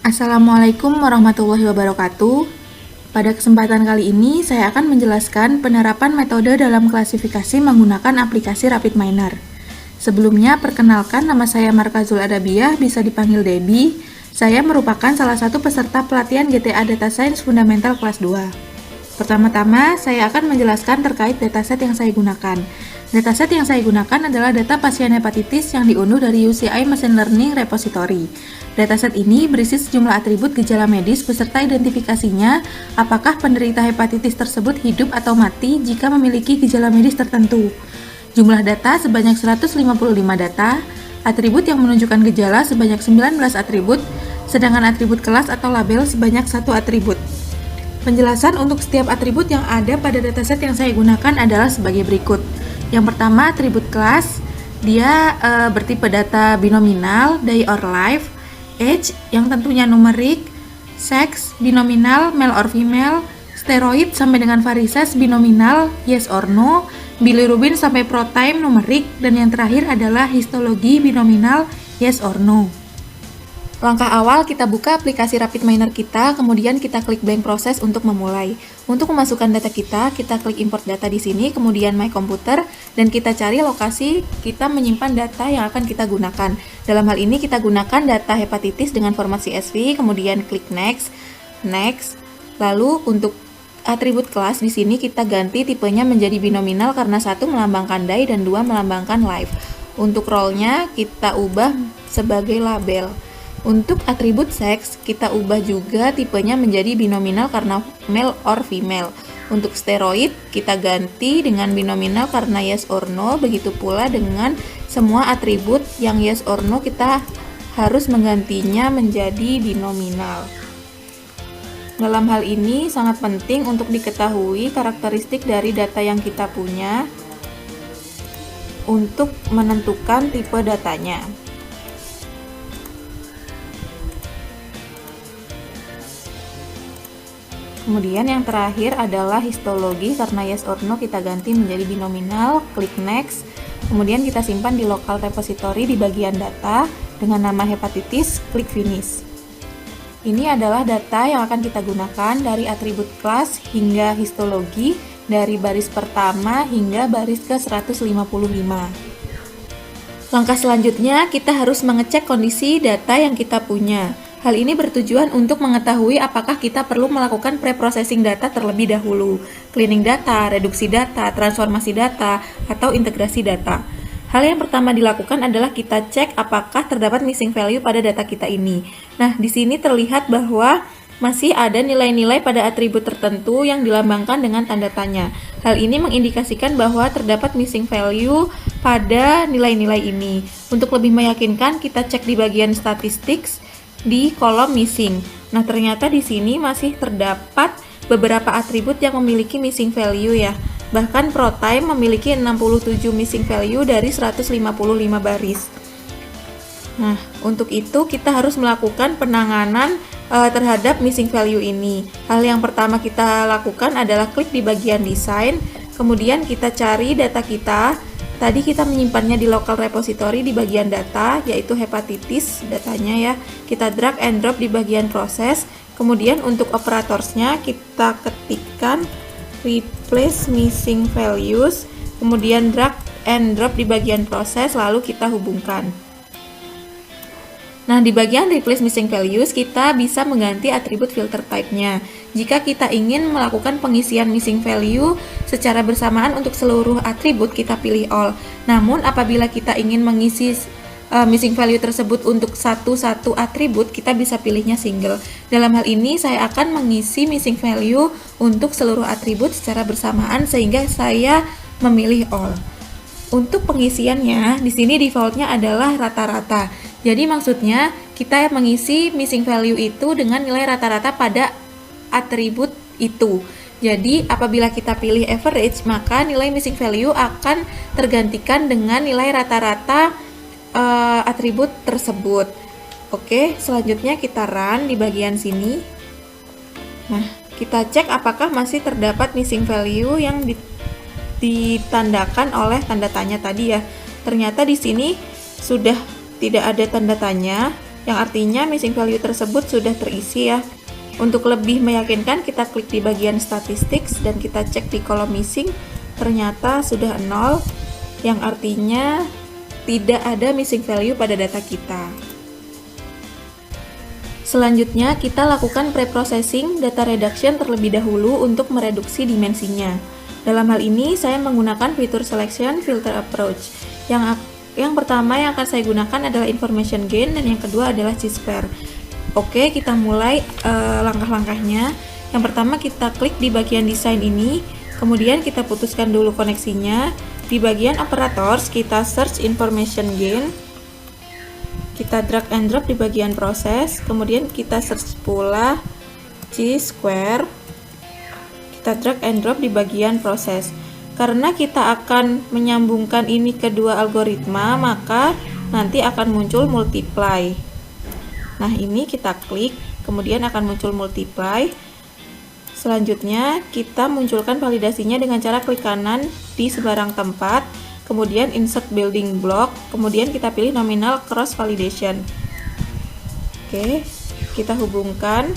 Assalamualaikum warahmatullahi wabarakatuh. Pada kesempatan kali ini, saya akan menjelaskan penerapan metode dalam klasifikasi menggunakan aplikasi RapidMiner. Sebelumnya, perkenalkan nama saya Markazul Adabiyah, bisa dipanggil Debbie. Saya merupakan salah satu peserta pelatihan GTA Data Science Fundamental kelas 2. Pertama-tama, saya akan menjelaskan terkait dataset yang saya gunakan. Dataset yang saya gunakan adalah data pasien hepatitis yang diunduh dari UCI Machine Learning Repository. Dataset ini berisi sejumlah atribut gejala medis beserta identifikasinya apakah penderita hepatitis tersebut hidup atau mati jika memiliki gejala medis tertentu. Jumlah data sebanyak 155 data, atribut yang menunjukkan gejala sebanyak 19 atribut, sedangkan atribut kelas atau label sebanyak 1 atribut. Penjelasan untuk setiap atribut yang ada pada dataset yang saya gunakan adalah sebagai berikut. Yang pertama, atribut kelas, dia bertipe data binominal, day or life, age yang tentunya numerik, sex binominal, male or female, steroid sampai dengan varises binominal, yes or no, bilirubin sampai protein numerik, dan yang terakhir adalah histologi binominal, yes or no. Langkah awal, kita buka aplikasi RapidMiner kita, kemudian kita klik blank proses untuk memulai. Untuk memasukkan data kita klik import data di sini, kemudian my computer, dan kita cari lokasi kita menyimpan data yang akan kita gunakan. Dalam hal ini kita gunakan data hepatitis dengan format CSV, kemudian klik next, lalu untuk atribut kelas di sini kita ganti tipenya menjadi binominal karena 1 melambangkan day dan 2 melambangkan life. Untuk role-nya kita ubah sebagai label. Untuk atribut seks, kita ubah juga tipenya menjadi binominal karena male or female. Untuk steroid, kita ganti dengan binominal karena yes or no. Begitu pula dengan semua atribut yang yes or no, kita harus menggantinya menjadi binominal. Dalam hal ini, sangat penting untuk diketahui karakteristik dari data yang kita punya untuk menentukan tipe datanya. Kemudian yang terakhir adalah histologi, karena yes or no kita ganti menjadi binominal, klik next, kemudian kita simpan di local repository di bagian data dengan nama hepatitis, klik finish. Ini adalah data yang akan kita gunakan dari atribut kelas hingga histologi, dari baris pertama hingga baris ke 155. Langkah selanjutnya, kita harus mengecek kondisi data yang kita punya. Hal ini bertujuan untuk mengetahui apakah kita perlu melakukan pre-processing data terlebih dahulu, cleaning data, reduksi data, transformasi data, atau integrasi data. Hal yang pertama dilakukan adalah kita cek apakah terdapat missing value pada data kita ini. Nah, di sini terlihat bahwa masih ada nilai-nilai pada atribut tertentu yang dilambangkan dengan tanda tanya. Hal ini mengindikasikan bahwa terdapat missing value pada nilai-nilai ini. Untuk lebih meyakinkan, kita cek di bagian statistics di kolom missing. Nah, ternyata di sini masih terdapat beberapa atribut yang memiliki missing value ya. Bahkan protein memiliki 67 missing value dari 155 baris. Nah, untuk itu kita harus melakukan penanganan terhadap missing value ini. Hal yang pertama kita lakukan adalah klik di bagian desain, kemudian kita cari data kita. Tadi kita menyimpannya di local repository di bagian data, yaitu hepatitis datanya ya. Kita drag and drop di bagian proses. Kemudian untuk operatorsnya kita ketikkan replace missing values, kemudian drag and drop di bagian proses, lalu kita hubungkan. Nah, di bagian replace missing values kita bisa mengganti atribut filter type-nya. Jika kita ingin melakukan pengisian missing value secara bersamaan untuk seluruh atribut, kita pilih all. Namun, apabila kita ingin mengisi missing value tersebut untuk satu-satu atribut, kita bisa pilihnya single. Dalam hal ini, saya akan mengisi missing value untuk seluruh atribut secara bersamaan sehingga saya memilih all. Untuk pengisiannya, di sini defaultnya adalah rata-rata. Jadi maksudnya kita mengisi missing value itu dengan nilai rata-rata pada atribut itu. Jadi apabila kita pilih average, maka nilai missing value akan tergantikan dengan nilai rata-rata atribut tersebut. Oke, selanjutnya kita run di bagian sini. Nah, kita cek apakah masih terdapat missing value yang ditandakan oleh tanda tanya tadi ya. Ternyata di sini sudah tidak ada tanda tanya. yang artinya missing value tersebut sudah terisi ya. Untuk lebih meyakinkan, kita klik di bagian statistics dan kita cek di kolom missing, ternyata sudah 0, yang artinya tidak ada missing value pada data kita. Selanjutnya, kita lakukan preprocessing data reduction terlebih dahulu untuk mereduksi dimensinya. Dalam hal ini, saya menggunakan fitur selection filter approach. Yang pertama yang akan saya gunakan adalah information gain, dan yang kedua adalah chi-square. Oke, kita mulai langkah-langkahnya. Yang pertama, kita klik di bagian desain ini, kemudian kita putuskan dulu koneksinya. Di bagian operators, kita search information gain. Kita drag and drop di bagian proses, kemudian kita search pula chi-square. Kita drag and drop di bagian proses. Karena kita akan menyambungkan ini ke dua algoritma, maka nanti akan muncul multiply. Nah, ini kita klik, kemudian akan muncul multiply. Selanjutnya, kita munculkan validasinya dengan cara klik kanan di sembarang tempat. Kemudian insert building block, kemudian kita pilih nominal cross validation. Oke, kita hubungkan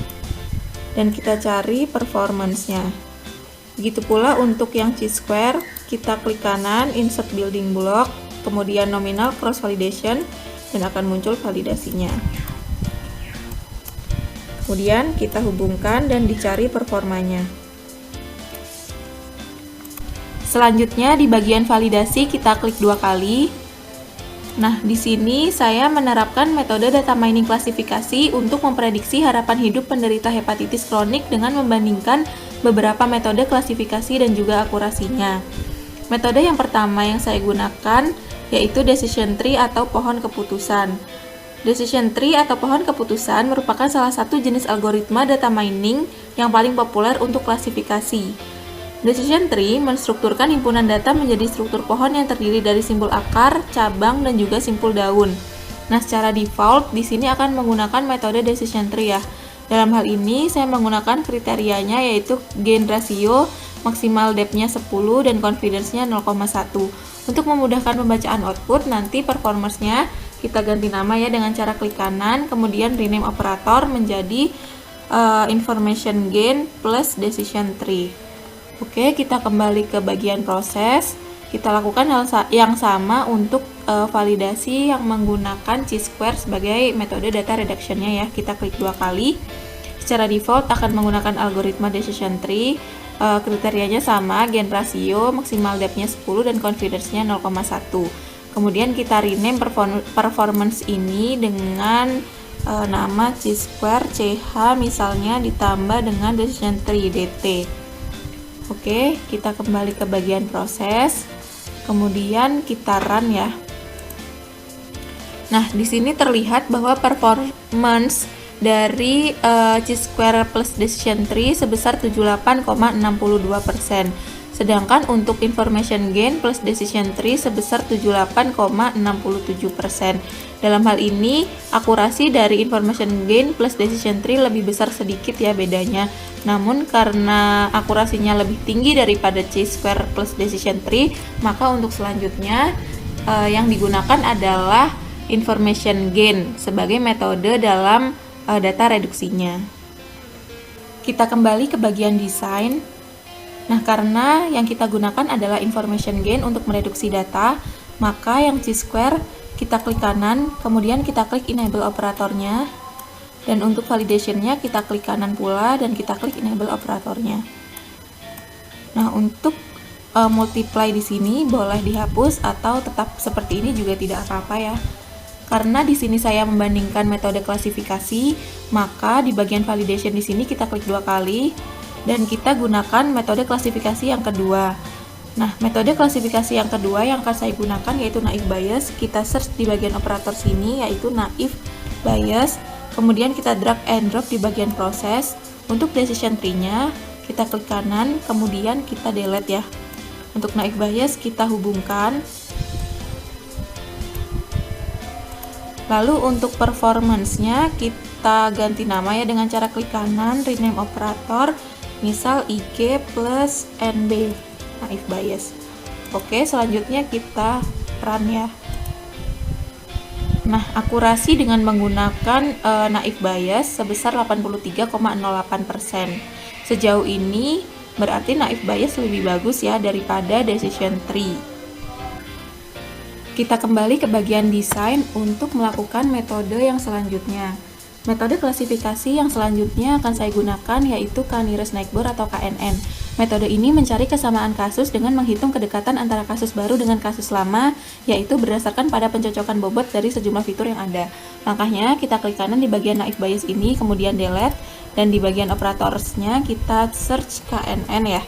dan kita cari performance-nya. Begitu pula untuk yang chi-square, kita klik kanan, insert building block, kemudian nominal cross validation, dan akan muncul validasinya. Kemudian kita hubungkan dan dicari performanya. Selanjutnya di bagian validasi kita klik 2 kali. Nah, di sini saya menerapkan metode data mining klasifikasi untuk memprediksi harapan hidup penderita hepatitis kronik dengan membandingkan beberapa metode klasifikasi dan juga akurasinya. Metode yang pertama yang saya gunakan yaitu decision tree atau pohon keputusan. Decision tree atau pohon keputusan merupakan salah satu jenis algoritma data mining yang paling populer untuk klasifikasi. Decision tree menstrukturkan himpunan data menjadi struktur pohon yang terdiri dari simpul akar, cabang, dan juga simpul daun. Nah, secara default di sini akan menggunakan metode decision tree ya. Dalam hal ini saya menggunakan kriterianya yaitu gain ratio, maksimal depth-nya 10 dan confidence-nya 0,1. Untuk memudahkan pembacaan output, nanti performance-nya kita ganti nama ya dengan cara klik kanan, kemudian rename operator menjadi information gain plus decision tree. Oke, kita kembali ke bagian proses. Kita lakukan hal yang sama untuk validasi yang menggunakan chi-square sebagai metode data reduction-nya ya. Kita klik 2 kali. Secara default akan menggunakan algoritma decision tree. Kriterianya sama, gain ratio, maksimal depth-nya 10 dan confidence-nya 0,1. Kemudian kita rename performance ini dengan nama chi-square CH misalnya ditambah dengan decision tree DT. Oke, kita kembali ke bagian proses, kemudian kita run ya. Nah, di sini terlihat bahwa performance dari chi-square plus decision tree sebesar 78,62%. Sedangkan untuk information gain plus decision tree sebesar 78,67%. Dalam hal ini, akurasi dari information gain plus decision tree lebih besar sedikit ya bedanya. Namun karena akurasinya lebih tinggi daripada chi-square plus decision tree, maka untuk selanjutnya yang digunakan adalah information gain sebagai metode dalam data reduksinya. Kita kembali ke bagian desain. Nah, karena yang kita gunakan adalah information gain untuk mereduksi data, maka yang chi-square kita klik kanan, kemudian kita klik enable operatornya, dan untuk validationnya kita klik kanan pula dan kita klik enable operatornya. Nah, untuk multiply di sini boleh dihapus atau tetap seperti ini juga tidak apa-apa ya. Karena di sini saya membandingkan metode klasifikasi, maka di bagian validation di sini kita klik 2 kali dan kita gunakan metode klasifikasi yang kedua. Nah, metode klasifikasi yang kedua yang akan saya gunakan yaitu naive Bayes. Kita search di bagian operator sini yaitu naive Bayes. Kemudian kita drag and drop di bagian proses. Untuk decision tree-nya kita klik kanan, kemudian kita delete ya. Untuk naive Bayes kita hubungkan. Lalu untuk performance-nya kita ganti nama ya dengan cara klik kanan, rename operator, misal IG plus NB, naive Bayes. Oke, selanjutnya kita run ya. Nah, akurasi dengan menggunakan naive Bayes sebesar 83,08%. Sejauh ini berarti naive Bayes lebih bagus ya daripada decision tree. Kita kembali ke bagian desain untuk melakukan metode yang selanjutnya. Metode klasifikasi yang selanjutnya akan saya gunakan yaitu K-nearest neighbor atau KNN. Metode ini mencari kesamaan kasus dengan menghitung kedekatan antara kasus baru dengan kasus lama, yaitu berdasarkan pada pencocokan bobot dari sejumlah fitur yang ada. Langkahnya, kita klik kanan di bagian naive Bayes ini, kemudian delete, dan di bagian operatorsnya kita search KNN ya.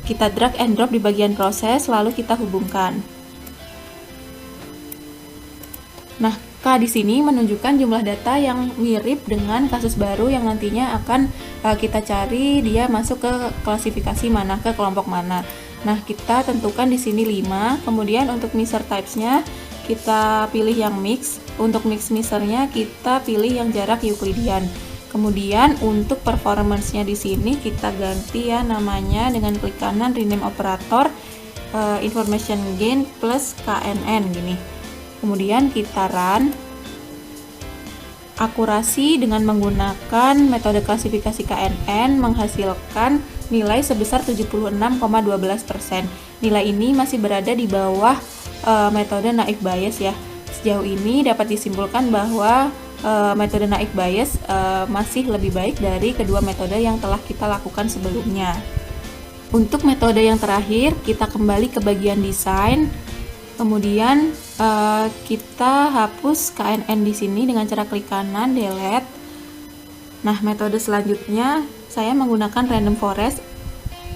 Kita drag and drop di bagian proses, lalu kita hubungkan. Nah, K di sini menunjukkan jumlah data yang mirip dengan kasus baru yang nantinya akan kita cari dia masuk ke klasifikasi mana, ke kelompok mana. Nah, kita tentukan di sini 5. Kemudian untuk measure types-nya kita pilih yang mix. Untuk mix measure-nya kita pilih yang jarak Euclidean. Kemudian untuk performance-nya di sini kita ganti ya namanya dengan klik kanan rename operator information gain plus KNN gini. Kemudian kita run. Akurasi dengan menggunakan metode klasifikasi KNN menghasilkan nilai sebesar 76,12%. Nilai ini masih berada di bawah metode naive Bayes ya. Sejauh ini dapat disimpulkan bahwa metode naive Bayes masih lebih baik dari kedua metode yang telah kita lakukan sebelumnya. Untuk metode yang terakhir, kita kembali ke bagian desain. Kemudian kita hapus KNN di sini dengan cara klik kanan, delete. Nah, metode selanjutnya saya menggunakan random forest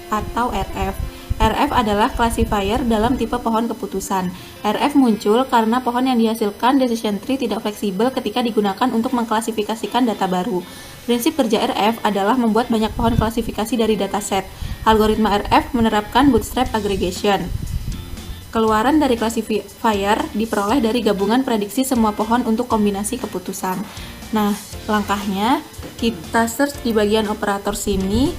atau RF. RF adalah classifier dalam tipe pohon keputusan. RF muncul karena pohon yang dihasilkan decision tree tidak fleksibel ketika digunakan untuk mengklasifikasikan data baru. Prinsip kerja RF adalah membuat banyak pohon klasifikasi dari dataset. Algoritma RF menerapkan bootstrap aggregation. Keluaran dari classifier diperoleh dari gabungan prediksi semua pohon untuk kombinasi keputusan. Nah, langkahnya kita search di bagian operator sini,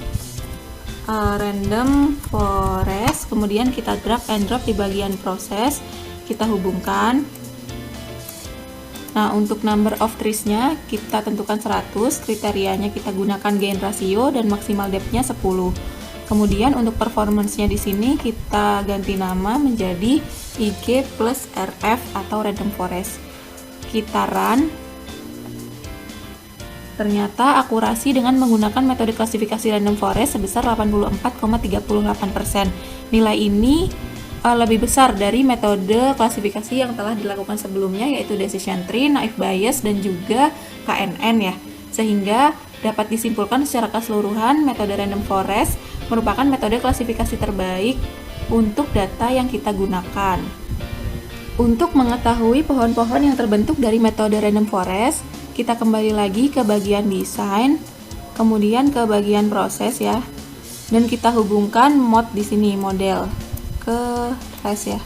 random forest, kemudian kita drag and drop di bagian proses, kita hubungkan. Nah, untuk number of trees-nya kita tentukan 100, kriterianya kita gunakan gain ratio dan maksimal depth-nya 10. Kemudian untuk performance-nya di sini kita ganti nama menjadi IG plus RF atau random forest. Kita run. Ternyata akurasi dengan menggunakan metode klasifikasi random forest sebesar 84,38%. Nilai ini lebih besar dari metode klasifikasi yang telah dilakukan sebelumnya yaitu decision tree, naive Bayes dan juga KNN ya. Sehingga dapat disimpulkan secara keseluruhan metode random forest merupakan metode klasifikasi terbaik untuk data yang kita gunakan. Untuk mengetahui pohon-pohon yang terbentuk dari metode random forest, kita kembali lagi ke bagian desain, kemudian ke bagian proses ya, dan kita hubungkan mode di sini, model ke trace ya.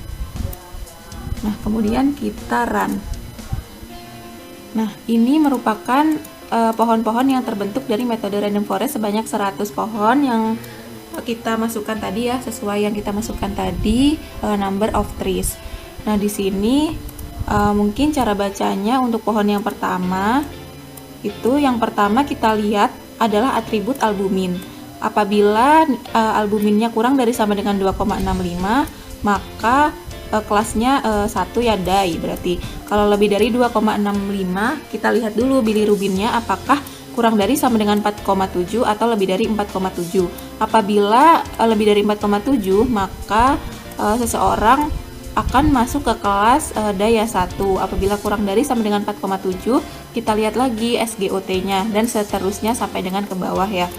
Nah, kemudian kita run. Nah, ini merupakan pohon-pohon yang terbentuk dari metode random forest sebanyak 100 pohon yang kita masukkan tadi ya, sesuai yang kita masukkan tadi, number of trees. Nah, di sini mungkin cara bacanya untuk pohon yang pertama yang pertama kita lihat adalah atribut albumin. Apabila albuminnya kurang dari sama dengan 2,65, maka kelasnya 1 ya die berarti. Kalau lebih dari 2,65, kita lihat dulu bilirubinnya apakah kurang dari sama dengan 4,7 atau lebih dari 4,7. Apabila lebih dari 4,7, maka seseorang akan masuk ke kelas daya 1. Apabila kurang dari sama dengan 4,7, kita lihat lagi SGOT-nya dan seterusnya sampai dengan ke bawah ya.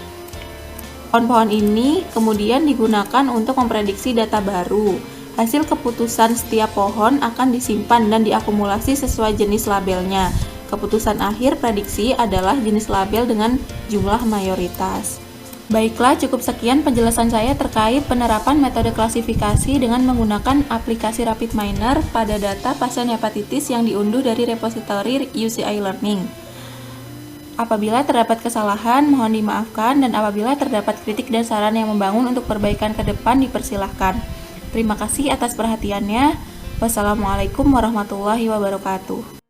Pohon-pohon ini kemudian digunakan untuk memprediksi data baru. Hasil keputusan setiap pohon akan disimpan dan diakumulasi sesuai jenis labelnya. Keputusan akhir prediksi adalah jenis label dengan jumlah mayoritas. Baiklah, cukup sekian penjelasan saya terkait penerapan metode klasifikasi dengan menggunakan aplikasi RapidMiner pada data pasien hepatitis yang diunduh dari repositori UCI Learning. Apabila terdapat kesalahan, mohon dimaafkan, dan apabila terdapat kritik dan saran yang membangun untuk perbaikan ke depan, dipersilahkan. Terima kasih atas perhatiannya. Wassalamualaikum warahmatullahi wabarakatuh.